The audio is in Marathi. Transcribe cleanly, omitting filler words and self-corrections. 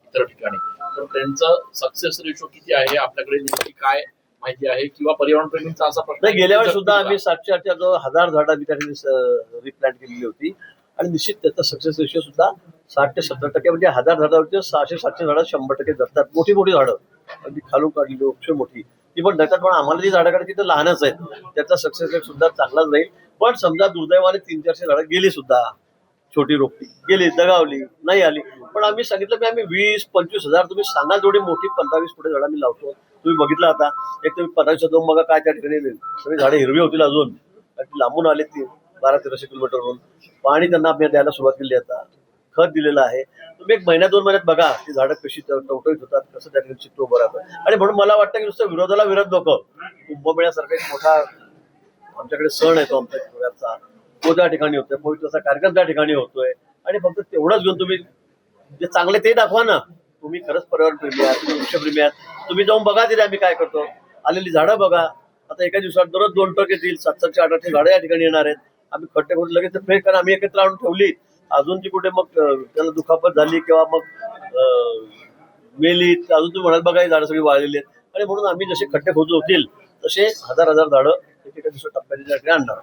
इतर ठिकाणी, तर त्यांचं सक्सेस रेशो किती आहे आपल्याकडे, नेमकी काय माहिती आहे, किंवा पर्यावरण प्रेमींचा असा प्रश्न नाही, गेल्या वेळेस सुद्धा आम्ही 700 जवळ 1000 झाडं आम्ही त्या ठिकाणी रिप्लांट केलेली होती आणि निश्चित त्याचा सक्सेस रेशो सुद्धा 60 ते 70% म्हणजे 1000 झाडावरचे 600-700 झाडं 100% धरतात. मोठी मोठी झाडं अगदी खालून काढलेली वृक्ष मोठी ती पण धरतात. पण आम्हाला जी झाडं काढायची ती लहानच आहेत, त्याचा सक्सेस रेट सुद्धा चांगलाच राहील. पण समजा दुर्दैवाने 300-400 झाडं गेली सुद्धा, छोटी रोपटी गेली, दगावली, नाही आली. पण आम्ही सांगितलं की आम्ही 20-25 हजार तुम्ही सांगा जेवढी मोठी 15-20 फुटे झाडं मी लावतो. तुम्ही बघितलं आता एक तुम्ही 15 दोन बघा काय त्या ठिकाणी सगळी झाडं हिरवी होतील अजून, ती लांबून आले ती 1200-1300 किलोमीटरवरून. पाणी त्यांना आम्ही द्यायला सुरुवात केली, आता खत दिलेलं आहे. तुम्ही एक महिन्या-2 महिन्यात बघा ती झाडं कशी टवटवीत होतात, कसं त्या ठिकाणी चित्त उभं राहतं. आणि म्हणून मला वाटतं की नुसतं विरोधाला विरोध नको, कुंभमेळ्यासारखा एक मोठा आमच्याकडे सण येतो आमच्या पुण्याचा, तो त्या ठिकाणी होतोय, पवित्रचा कार्यक्रम त्या ठिकाणी होतोय. आणि फक्त तेवढंच घेऊन तुम्ही जे चांगले ते दाखवा ना. तुम्ही खरंच पर्यावरण प्रेमी आहात, तुम्ही वृक्षप्रेमी आहात, तुम्ही जाऊन बघा तिथे आम्ही काय करतो. आलेली झाडं बघा. आता एका दिवसात दररोज 2 ट्रक येतील, 700-800 झाडं या ठिकाणी येणार आहेत. आम्ही खड्डे करून लगेच फ्रेश, कारण आम्ही एकत्र आणून ठेवली. अजून ती कुठे मग त्याला दुखापत झाली किंवा मग मेली, अजून तुम्ही म्हणाल बघा ही झाडं सगळी वाळलेली आहेत. आणि म्हणून आम्ही जसे खड्डे खोदू होतील तसे हजार झाडं एका दिवसात टप्प्याने आणणार.